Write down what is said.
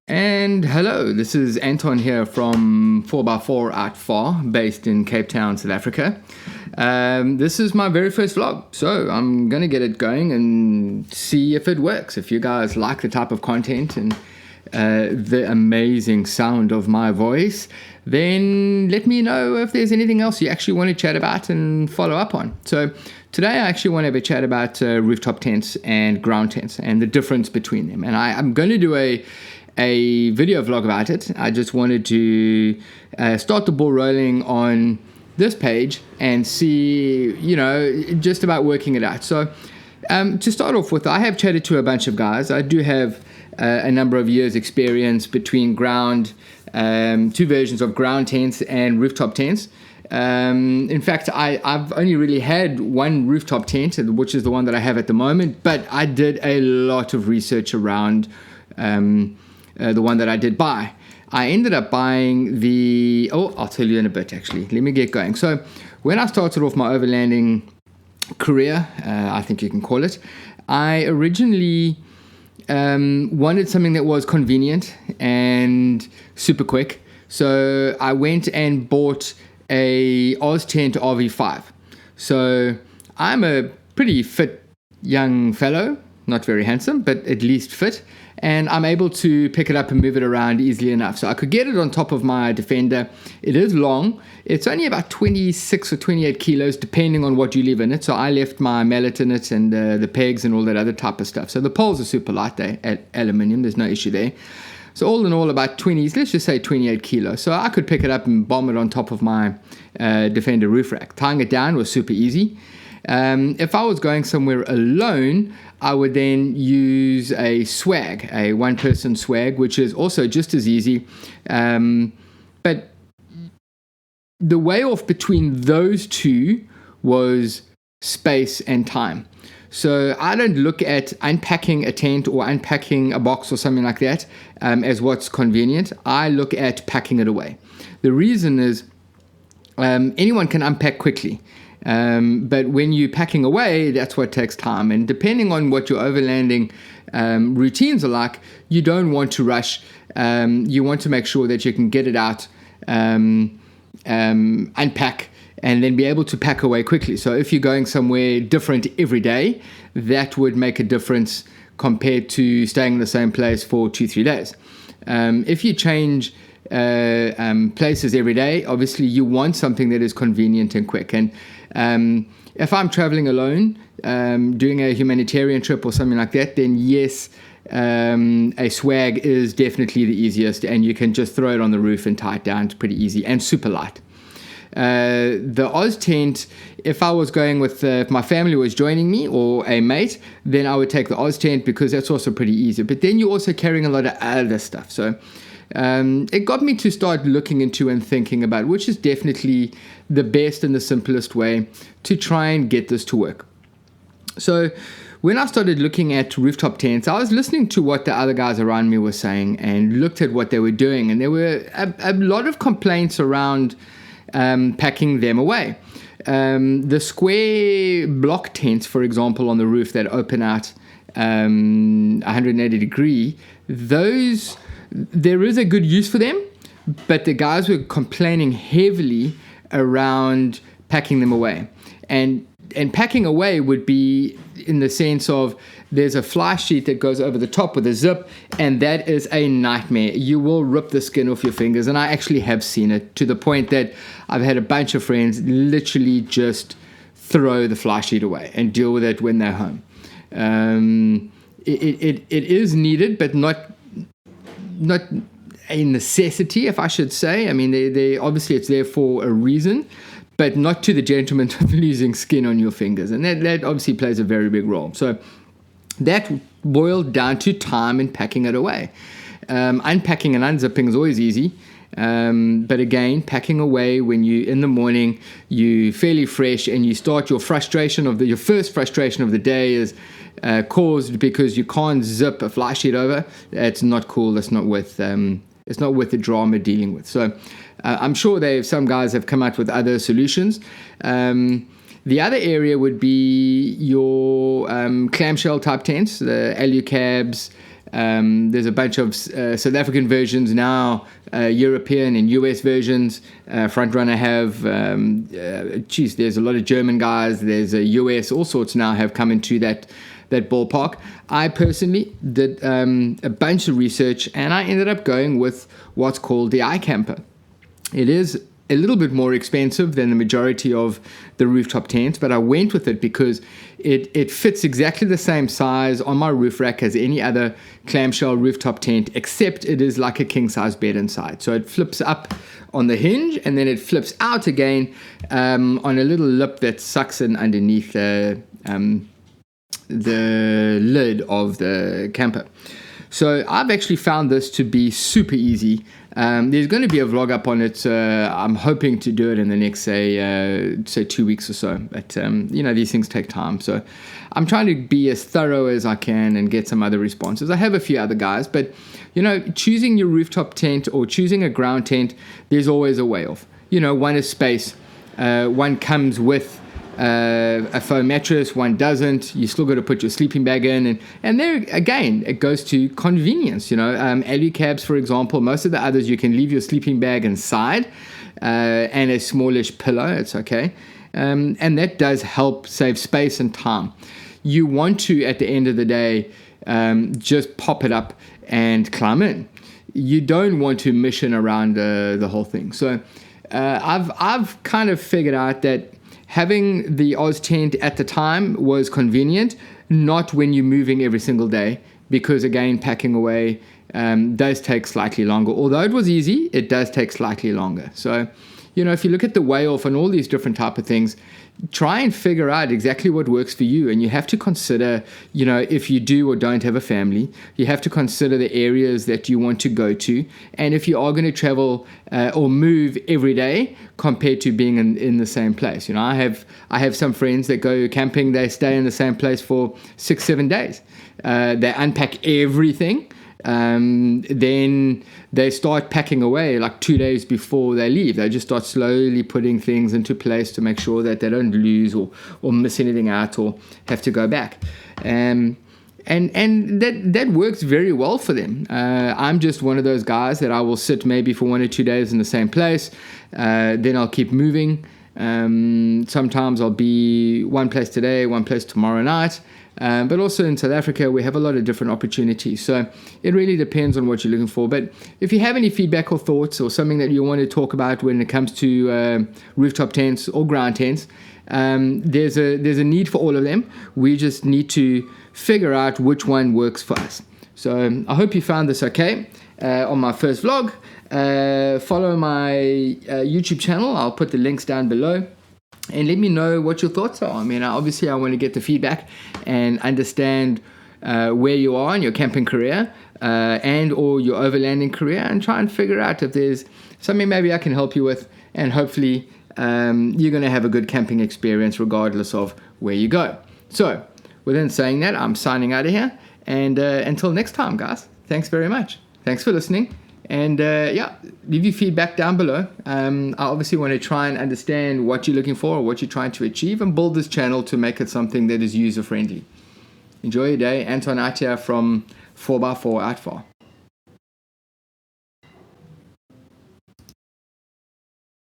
And hello, this is Anton here from 4x4 Out Far, based in Cape Town, South Africa. This is my very first vlog, so I'm going to get it going and see if it works. If you guys like the type of content and the amazing sound of my voice, then let me know if there's anything else you actually want to chat about and follow up on. So today I actually want to have a chat about rooftop tents and ground tents and the difference between them. And I'm going to do a video vlog about it. I just wanted to start the ball rolling on this page and see, just about working it out. So to start off with, I have chatted to a bunch of guys. I do have a number of years experience between two versions of ground tents and rooftop tents. In fact, I've only really had one rooftop tent, which is the one that I have at the moment, but I did a lot of research around the one that I did buy. I ended up buying I'll tell you in a bit actually. Let me get going. So when I started off my overlanding career, I think you can call it, I originally wanted something that was convenient and super quick. So I went and bought a Oztent RV5. So I'm a pretty fit young fellow, not very handsome, but at least fit. And I'm able to pick it up and move it around easily enough. So I could get it on top of my Defender. It is long. It's only about 26 or 28 kilos, depending on what you leave in it. So I left my mallet in it and the pegs and all that other type of stuff. So the poles are super light. They're aluminium. There's no issue there. So all in all, about 20s, let's just say 28 kilos. So I could pick it up and bomb it on top of my Defender roof rack. Tying it down was super easy. If I was going somewhere alone, I would then use a swag, a one-person swag, which is also just as easy. But the way off between those two was space and time. So I don't look at unpacking a tent or unpacking a box or something like that as what's convenient. I look at packing it away. The reason is anyone can unpack quickly. But when you're packing away, that's what takes time. And depending on what your overlanding routines are like, you don't want to rush. You want to make sure that you can get it out, unpack, and then be able to pack away quickly. So if you're going somewhere different every day, that would make a difference compared to staying in the same place for 2-3 days. If you change places every day, obviously you want something that is convenient and quick. And if I'm traveling alone, doing a humanitarian trip or something like that, then yes, a swag is definitely the easiest, and you can just throw it on the roof and tie it down. It's pretty easy and super light. The Oztent, if I was going with, if my family was joining me or a mate, then I would take the Oztent because that's also pretty easy. But then you're also carrying a lot of other stuff. So it got me to start looking into and thinking about which is definitely the best and the simplest way to try and get this to work. So when I started looking at rooftop tents, I was listening to what the other guys around me were saying and looked at what they were doing. And there were a lot of complaints around packing them away. The square block tents, for example, on the roof that open out 180 degree, those, there is a good use for them, but the guys were complaining heavily around packing them away. And packing away would be in the sense of there's a fly sheet that goes over the top with a zip, and that is a nightmare. You will rip the skin off your fingers, and I actually have seen it to the point that I've had a bunch of friends literally just throw the fly sheet away and deal with it when they're home. It is needed, but not a necessity, if I should say. I mean, they obviously it's there for a reason, but not to the detriment of losing skin on your fingers. And that obviously plays a very big role. So that boiled down to time and packing it away. Unpacking and unzipping is always easy. But again, packing away when you in the morning, you fairly fresh, and you start your frustration of your first frustration of the day is caused because you can't zip a fly sheet over. It's not cool. That's not worth it's not worth the drama dealing with. So I'm sure some guys have come out with other solutions. The other area would be your clamshell type tents, the Alucabs, There's a bunch of South African versions now, European and US versions. Frontrunner have, there's a lot of German guys. There's a US, all sorts now have come into that ballpark. I personally did a bunch of research, and I ended up going with what's called the iCamper. It is a little bit more expensive than the majority of the rooftop tents, but I went with it because it fits exactly the same size on my roof rack as any other clamshell rooftop tent, except it is like a king size bed inside. So it flips up on the hinge, and then it flips out again on a little lip that sucks in underneath the lid of the camper. So I've actually found this to be super easy. There's going to be a vlog up on it. I'm hoping to do it in the next, say 2 weeks or so. But, these things take time. So I'm trying to be as thorough as I can and get some other responses. I have a few other guys. But, choosing your rooftop tent or choosing a ground tent, there's always a way off. One is space. One comes with a foam mattress, one doesn't. You still got to put your sleeping bag in, and there again it goes to convenience. Alucabs, for example, most of the others you can leave your sleeping bag inside and a smallish pillow. It's okay, and that does help save space and time. You want to, at the end of the day, just pop it up and climb in. You don't want to mission around the whole thing. So I've kind of figured out that having the Oz tent at the time was convenient, not when you're moving every single day, because again, packing away does take slightly longer. Although it was easy, it does take slightly longer. So, if you look at the way off and all these different type of things, try and figure out exactly what works for you. And you have to consider, if you do or don't have a family, you have to consider the areas that you want to go to. And if you are going to travel or move every day compared to being in the same place. I have some friends that go camping, they stay in the same place for 6-7 days. They unpack everything. Then they start packing away like 2 days before they leave. They just start slowly putting things into place to make sure that they don't lose or miss anything out or have to go back. And that works very well for them. I'm just one of those guys that I will sit maybe for 1 or 2 days in the same place. Then I'll keep moving. Sometimes I'll be one place today, one place tomorrow night. But also in South Africa, we have a lot of different opportunities. So it really depends on what you're looking for. But if you have any feedback or thoughts or something that you want to talk about when it comes to rooftop tents or ground tents, there's a need for all of them. We just need to figure out which one works for us. So I hope you found this okay on my first vlog. Follow my YouTube channel. I'll put the links down below. And let me know what your thoughts are. I mean, obviously, I want to get the feedback and understand where you are in your camping career and or your overlanding career, and try and figure out if there's something maybe I can help you with. And hopefully, you're going to have a good camping experience regardless of where you go. So, within saying that, I'm signing out of here. And until next time, guys, thanks very much. Thanks for listening. And leave your feedback down below. I obviously want to try and understand what you're looking for or what you're trying to achieve, and build this channel to make it something that is user-friendly. Enjoy your day. Anton out here from 4x4 Out Far.